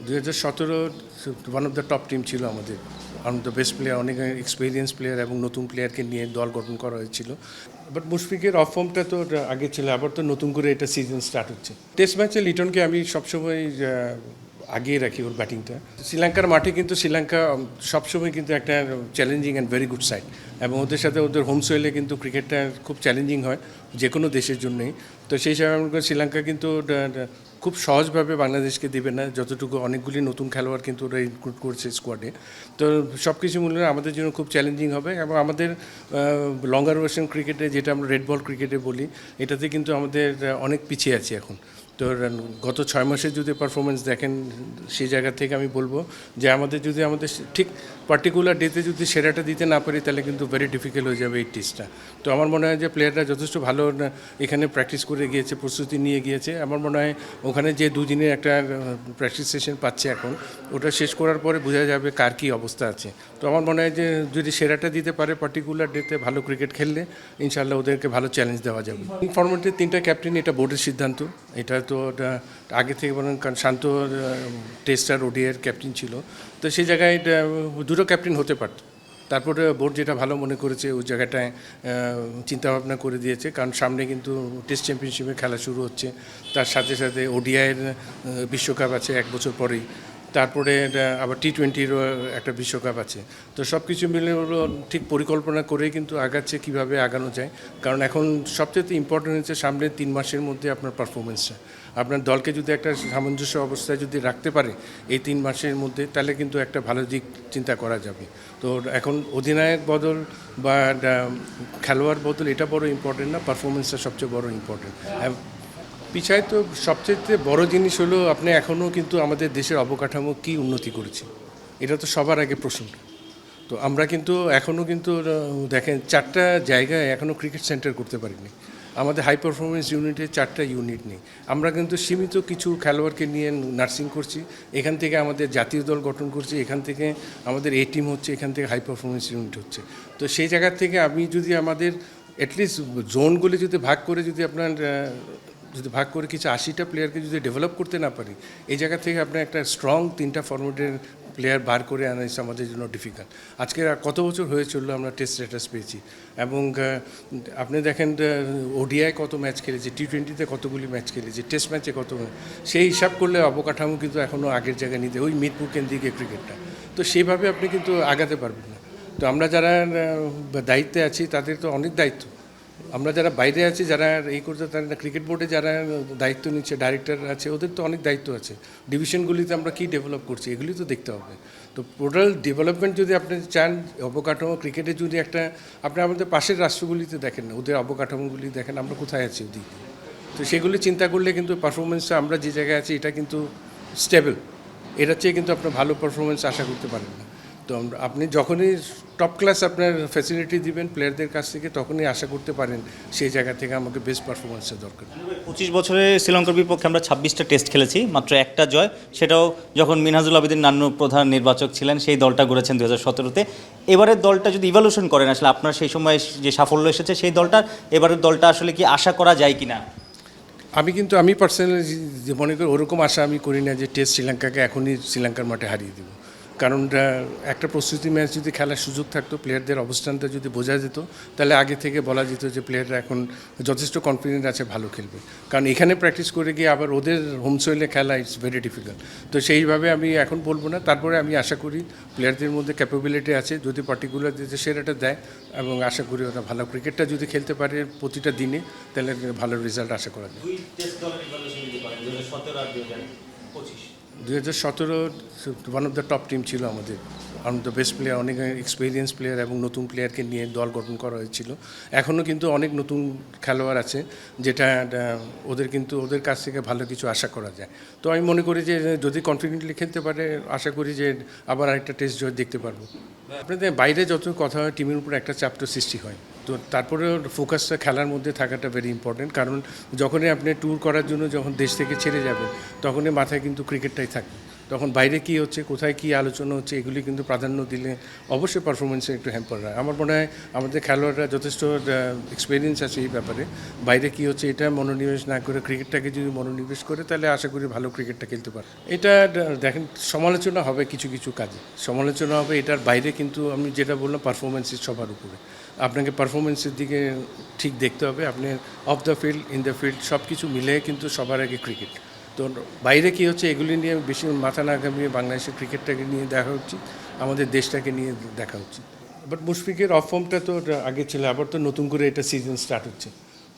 2017 one of the top team ছিল আমাদের। One of the best player, অনেক experience player এবং নতুন প্লেয়ারকে নিয়ে দল গঠন করা হয়েছিল। বাট মুশফিকের অফ ফর্মটা তো আগে ছিল, আবার তো নতুন করে এটা সিজন স্টার্ট হচ্ছে। টেস্ট ম্যাচে লিটনকে আমি সবসময় আগিয়ে রাখি ওর ব্যাটিংটা। শ্রীলঙ্কার মাঠে কিন্তু শ্রীলঙ্কা সবসময় কিন্তু একটা challenging and very good side, এবং ওদের সাথে ওদের হোম সয়েলে কিন্তু ক্রিকেটটা খুব চ্যালেঞ্জিং হয় যে কোনো দেশের জন্যই। তো সেই হিসাবে শ্রীলঙ্কা কিন্তু খুব সহজভাবে বাংলাদেশকে দেবে না, যতটুকু অনেকগুলি নতুন খেলোয়াড় কিন্তু ওরা ইনক্লুড করছে স্কোয়াডে। তো সব কিছু মূল্য আমাদের জন্য খুব চ্যালেঞ্জিং হবে, এবং আমাদের লঙ্গার ভার্সন ক্রিকেটে, যেটা আমরা রেড বল ক্রিকেটে বলি, এটাতে কিন্তু আমাদের অনেক পিছিয়ে আছে এখন। তো গত 6 মাসের যদি পারফরমেন্স দেখেন, সেই জায়গা থেকে আমি বলবো যে আমাদের ঠিক পার্টিকুলার ডেতে যদি সেরাটা দিতে না পারি, তাহলে কিন্তু ভেরি ডিফিকাল্ট হয়ে যাবে এই টেস্টটা। তো আমার মনে হয় যে প্লেয়াররা যথেষ্ট ভালো এখানে প্র্যাকটিস করে গিয়েছে, প্রস্তুতি নিয়ে গিয়েছে। আমার মনে হয় ওখানে যে দুদিনের একটা প্র্যাকটিস সেশন পাচ্ছে এখন, ওটা শেষ করার পরে বোঝা যাবে কার কী অবস্থা আছে। তো আমার মনে হয় যে যদি সেরাটা দিতে পারে পার্টিকুলার ডেতে, ভালো ক্রিকেট খেললে ইনশাআল্লাহ ওদেরকে ভালো চ্যালেঞ্জ দেওয়া যাবে। ফরম্যাটের 3টা ক্যাপ্টেন, এটা বোর্ডের সিদ্ধান্ত। এটা তো ওটা আগে থেকে বলেন, কারণ শান্ত টেস্ট আর ওডিআইয়ের ক্যাপ্টেন ছিল, তো সেই জায়গায় দুটো ক্যাপ্টেন হতে পারত। তারপরে বোর্ড যেটা ভালো মনে করেছে ওই জায়গাটায় চিন্তাভাবনা করে দিয়েছে, কারণ সামনে কিন্তু টেস্ট চ্যাম্পিয়নশিপে খেলা শুরু হচ্ছে, তার সাথে সাথে ওডিআইয়ের বিশ্বকাপ আছে 1 বছর পরেই, তারপরে আবার T20-রও একটা বিশ্বকাপ আছে। তো সব কিছু মিলে হলো ঠিক পরিকল্পনা করেই কিন্তু আগাচ্ছে, কীভাবে আগানো যায়। কারণ এখন সবচেয়ে ইম্পর্টেন্ট হচ্ছে সামনে 3 মাসের মধ্যে আপনার পারফরমেন্সটা, আপনার দলকে যদি একটা সামঞ্জস্য অবস্থায় যদি রাখতে পারে এই 3 মাসের মধ্যে, তাহলে কিন্তু একটা ভালো দিক চিন্তা করা যাবে। তো এখন অধিনায়ক বদল বা খেলোয়াড় বদল এটা বড় ইম্পর্টেন্ট না, পারফরমেন্সটা সবচেয়ে বড় ইম্পর্টেন্ট। পিছায় তো সবচেয়ে বড় জিনিস হলো আপনি এখনও কিন্তু আমাদের দেশের অবকাঠামো কী উন্নতি করেছে, এটা তো সবার আগে প্রশ্ন। তো আমরা কিন্তু এখনও কিন্তু দেখেন 4টা জায়গায় এখনও ক্রিকেট সেন্টার করতে পারিনি। আমাদের হাই পারফরমেন্স ইউনিটে 4টা ইউনিট নেই। আমরা কিন্তু সীমিত কিছু খেলোয়াড়কে নিয়ে নার্সিং করছি, এখান থেকে আমাদের জাতীয় দল গঠন করছি, এখান থেকে আমাদের এ টিম হচ্ছে, এখান থেকে হাই পারফরমেন্স ইউনিট হচ্ছে। তো সেই জায়গা থেকে আমি যদি আমাদের অ্যাটলিস্ট জোনগুলি যদি ভাগ করে কিছু 80টা প্লেয়ারকে যদি ডেভেলপ করতে না পারি, এই জায়গা থেকে আপনার একটা স্ট্রং 3টা ফরম্যাটের প্লেয়ার বার করে আনা আমাদের জন্য ডিফিকাল্ট। আজকে কত বছর হয়ে চললো আমরা টেস্ট স্ট্যাটাস পেয়েছি, এবং আপনি দেখেন ওডিআই কত ম্যাচ খেলেছে, T20-তে কতগুলি ম্যাচ খেলেছে, টেস্ট ম্যাচে কত, সেই হিসাব করলে অবকাঠামো কিন্তু এখনও আগের জায়গায় নিতে, ওই মিরপুর কেন্দ্রিক ক্রিকেটটা, তো সেইভাবে আপনি কিন্তু আগাতে পারবেন না। তো আমরা যারা দায়িত্বে আছি তাদের তো অনেক দায়িত্ব, আমরা যারা বাইরে আছি, যারা এই করতে, তারা ক্রিকেট বোর্ডে যারা দায়িত্ব নিচ্ছে, ডাইরেক্টর আছে, ওদের তো অনেক দায়িত্ব আছে। ডিভিশনগুলিতে আমরা কী ডেভেলপ করছি এগুলি তো দেখতে হবে। তো টোটাল ডেভেলপমেন্ট যদি আপনি চান, অবকাঠামো ক্রিকেটে যদি একটা, আপনি আমাদের পাশের রাষ্ট্রগুলিতে দেখেন না, ওদের অবকাঠামোগুলি দেখেন আমরা কোথায় আছি ওদিকে। তো সেগুলি চিন্তা করলে কিন্তু পারফরমেন্সটা আমরা যে জায়গায় আছি এটা কিন্তু স্টেবল, এটার চেয়ে কিন্তু আপনার ভালো পারফরমেন্স আশা করতে পারেন না। তো আপনি যখনই টপ ক্লাস আপনার ফ্যাসিলিটি দিবেন প্লেয়ারদের কাছ থেকে, তখনই আশা করতে পারেন সেই জায়গা থেকে আমাকে বেস্ট পারফরমেন্সের দরকার। 25 বছরে শ্রীলঙ্কার বিপক্ষে আমরা 26টা টেস্ট খেলেছি, মাত্র একটা জয়, সেটাও যখন মিনহাজুল আবেদিন নান্নু প্রধান নির্বাচক ছিলেন, সেই দলটা গড়েছেন 2017-তে। এবারের দলটা যদি ইভ্যালুয়েশন করেন, আসলে আপনার সেই সময় যে সাফল্য এসেছে সেই দলটার, এবারের দলটা আসলে কি আশা করা যায় কি না? আমি পার্সোনালি যে মনে করি ওরকম আশা আমি করি না যে টেস্ট শ্রীলঙ্কাকে এখনই শ্রীলঙ্কার মাঠে হারিয়ে দেব। কারণ একটা প্রস্তুতি ম্যাচ যদি খেলার সুযোগ থাকতো, প্লেয়ারদের অবস্থানটা যদি বোঝা যেত, তাহলে আগে থেকে বলা যেত যে প্লেয়াররা এখন যথেষ্ট কনফিডেন্ট আছে, ভালো খেলবে। কারণ এখানে প্র্যাকটিস করে গিয়ে আবার ওদের হোম সয়েলে খেলা ইটস ভেরি ডিফিকাল্ট। তো সেইভাবে আমি এখন বলবো না, তারপরে আমি আশা করি প্লেয়ারদের মধ্যে ক্যাপাবিলিটি আছে, যদি পার্টিকুলার যে সেরাটা দেয়, এবং আশা করি ওরা ভালো ক্রিকেটটা যদি খেলতে পারে প্রতিটা দিনে, তাহলে ভালো রেজাল্ট আশা করা যায়। 2017 one of the top team ছিল আমাদের। One of the best player, অনেক এক্সপিরিয়েন্স প্লেয়ার এবং নতুন প্লেয়ারকে নিয়ে দল গঠন করা হয়েছিল। এখনও কিন্তু অনেক নতুন খেলোয়াড় আছে, যেটা ওদের কাছ থেকে ভালো কিছু আশা করা যায়। তো আমি মনে করি যে যদি কনফিডেন্টলি খেলতে পারে, আশা করি যে আবার আরেকটা টেস্ট জয় দেখতে পারবো। আপনাদের বাইরে যত কথা হয়, টিমের উপর একটা চাপ তো সৃষ্টি হয়। তো তারপরে ফোকাসটা খেলার মধ্যে থাকাটা ভেরি ইম্পর্টেন্ট, কারণ যখনই আপনি ট্যুর করার জন্য যখন দেশ থেকে ছেড়ে যাবেন, তখনই মাথায় কিন্তু ক্রিকেটটাই থাকবে। তখন বাইরে কী হচ্ছে, কোথায় কী আলোচনা হচ্ছে, এগুলি কিন্তু প্রাধান্য দিলে অবশ্যই পারফরমেন্সে একটু হ্যাম্পার হয়। আমার মনে হয় আমাদের খেলোয়াড়রা যথেষ্ট এক্সপিরিয়েন্স আছে এই ব্যাপারে। বাইরে কী হচ্ছে এটা মনোনিবেশ না করে ক্রিকেটটাকে যদি মনোনিবেশ করে তাহলে আশা করি ভালো ক্রিকেটটা খেলতে পারে। এটা দেখেন, সমালোচনা হবে কিছু কিছু কাজে, সমালোচনা হবে এটার বাইরে, কিন্তু আমি যেটা বললাম পারফরমেন্সের সবার উপরে। আপনাকে পারফরমেন্সের দিকে ঠিক দেখতে হবে। আপনি of the field, in the field সব কিছু মিলে কিন্তু সবার আগে ক্রিকেট। তো বাইরে কী হচ্ছে এগুলি নিয়ে বেশি মাথা না ঘামিয়ে বাংলাদেশের ক্রিকেটটাকে নিয়ে দেখা উচিত, আমাদের দেশটাকে নিয়ে দেখা উচিত। বাট মুশফিকের অফ ফর্মটা তো আগে ছিল, আবার তো নতুন করে এটা সিজন স্টার্ট হচ্ছে।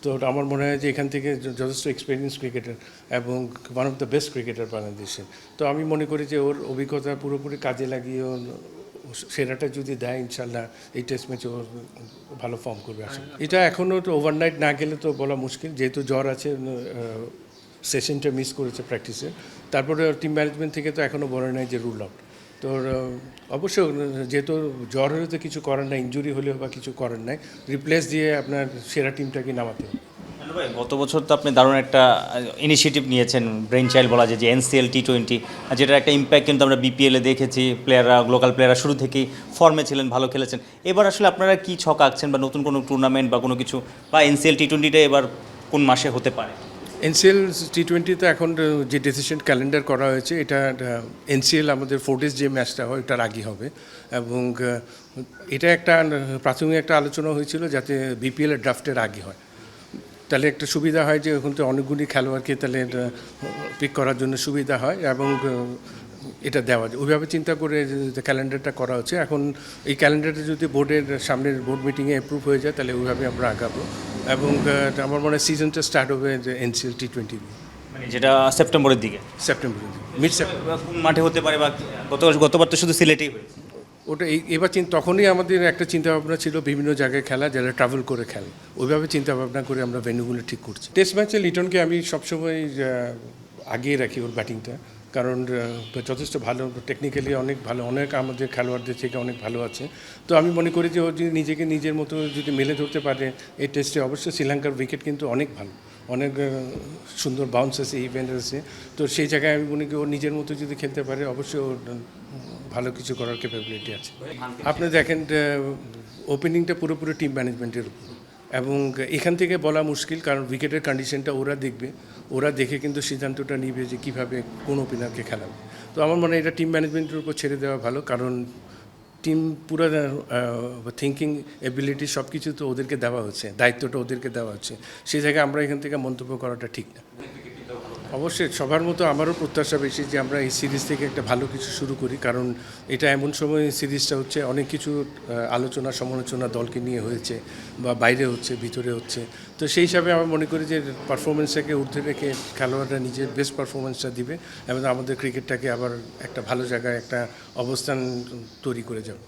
তো আমার মনে হয় যে এখান থেকে যথেষ্ট এক্সপিরিয়েন্স ক্রিকেটার এবং one of the best cricketer বাংলাদেশের। তো আমি মনে করি যে ওর অভিজ্ঞতা পুরোপুরি কাজে লাগিয়ে সেরাটা যদি দেয় ইনশাল্লাহ এই টেস্ট ম্যাচে ওর ভালো ফর্ম করবে আসলে। এটা এখনও তো ওভারনাইট না গেলে তো বলা মুশকিল, যেহেতু জ্বর আছে, সেশনটা মিস করেছে প্র্যাকটিসে। তারপরে টিম ম্যানেজমেন্ট থেকে তো এখনও বলে নাই যে রুল আউট। তো অবশ্য যেহেতু জ্বর হলে তো কিছু করার নাই, ইনজুরি হলেও বা কিছু করার নাই, রিপ্লেস দিয়ে আপনার সেরা টিমটাকে নামাতে হবে। ভাই, গত বছর তো আপনি দারুণ একটা ইনিশিয়েটিভ নিয়েছেন, ব্রেন চাইল্ড বলা যায়, যে এনসিএল T20, যেটার একটা ইম্প্যাক্ট কিন্তু আমরা বিপিএলে দেখেছি। প্লেয়াররা, লোকাল প্লেয়াররা শুরু থেকেই ফর্মে ছিলেন, ভালো খেলেছেন। এবার আসলে আপনারা কি ছক আঁকছেন, বা নতুন কোনো টুর্নামেন্ট বা কোনো কিছু, বা এনসিএল T20টা এবার কোন মাসে হতে পারে? এনসিএল T20 এখন যে ডিসিশন ক্যালেন্ডার করা হয়েছে, এটা এনসিএল আমাদের 4 ডেজ যে ম্যাচটা হয় ওটার আগে হবে। এবং এটা একটা প্রাথমিক একটা আলোচনা হয়েছিল যাতে বিপিএলের ড্রাফটের আগে হয়, তাহলে একটা সুবিধা হয় যে ওখান থেকে অনেকগুলি খেলোয়াড়কে তাহলে পিক করার জন্য সুবিধা হয় এবং এটা দেওয়া যায়। ওইভাবে চিন্তা করে যে ক্যালেন্ডারটা করা হচ্ছে। এখন এই ক্যালেন্ডারটা যদি বোর্ডের সামনের বোর্ড মিটিংয়ে অ্যাপ্রুভ হয়ে যায় তাহলে ওইভাবে আমরা আগাবো। এবং আমার মনে হয় সিজনটা স্টার্ট হবে যে এনসিএল T20 মানে যেটা সেপ্টেম্বরের দিকে, সেপ্টেম্বরের দিকে, মিড সেপ্টেম্বর। কোন মাঠে হতে পারে, বা গতবার তো শুধু সিলেটেই হয়েছে। ওটা এবার তখনই আমাদের একটা চিন্তাভাবনা ছিল বিভিন্ন জায়গায় খেলা, যারা ট্রাভেল করে খেলে, ওইভাবে চিন্তাভাবনা করে আমরা ভেন্যুগুলো ঠিক করছি। টেস্ট ম্যাচে লিটনকে আমি সবসময় আগিয়ে রাখি ওর ব্যাটিংটা, কারণ যথেষ্ট ভালো, টেকনিক্যালি অনেক ভালো, অনেক আমাদের খেলোয়াড়দের থেকে অনেক ভালো আছে। তো আমি মনে করি যে ও যদি নিজেকে নিজের মতো যদি মেলে ধরতে পারে এই টেস্টে, অবশ্যই শ্রীলঙ্কার উইকেট কিন্তু অনেক ভালো, অনেক সুন্দর বাউন্স আছে, ইভেন্ট আছে। তো সেই জায়গায় আমি মনে করি ও নিজের মতো যদি খেলতে পারে অবশ্যই ওর ভালো কিছু করার ক্যাপাবিলিটি আছে। আপনি দেখেন ওপেনিংটা পুরোপুরি টিম ম্যানেজমেন্টের উপর, এবং এখান থেকে বলা মুশকিল, কারণ উইকেটের কন্ডিশনটা ওরা দেখবে, ওরা দেখে কিন্তু সিদ্ধান্তটা নিবে যে কীভাবে কোন ওপেনারকে খেলাবে। তো আমার মনে হয় এটা টিম ম্যানেজমেন্টের উপর ছেড়ে দেওয়া ভালো, কারণ টিম পুরো থিঙ্কিং এবিলিটি সব কিছু তো ওদেরকে দেওয়া হচ্ছে, দায়িত্বটা ওদেরকে দেওয়া হচ্ছে। সেই জায়গায় আমরা এখান থেকে মন্তব্য করাটা ঠিক না। অবশ্যই সবার মতো আমারও প্রত্যাশা বেশি যে আমরা এই সিরিজ থেকে একটা ভালো কিছু শুরু করি, কারণ এটা এমন সময় সিরিজটা হচ্ছে অনেক কিছু আলোচনা সমালোচনা দলকে নিয়ে হয়েছে, বা বাইরে হচ্ছে, ভিতরে হচ্ছে। তো সেই হিসাবে আমি মনে করি যে পারফরমেন্সটাকে ঊর্ধ্বে রেখে খেলোয়াড়রা নিজের বেস্ট পারফরমেন্সটা দিবে এবং আমাদের ক্রিকেটটাকে আবার একটা ভালো জায়গায় একটা অবস্থান তৈরি করে যাবে।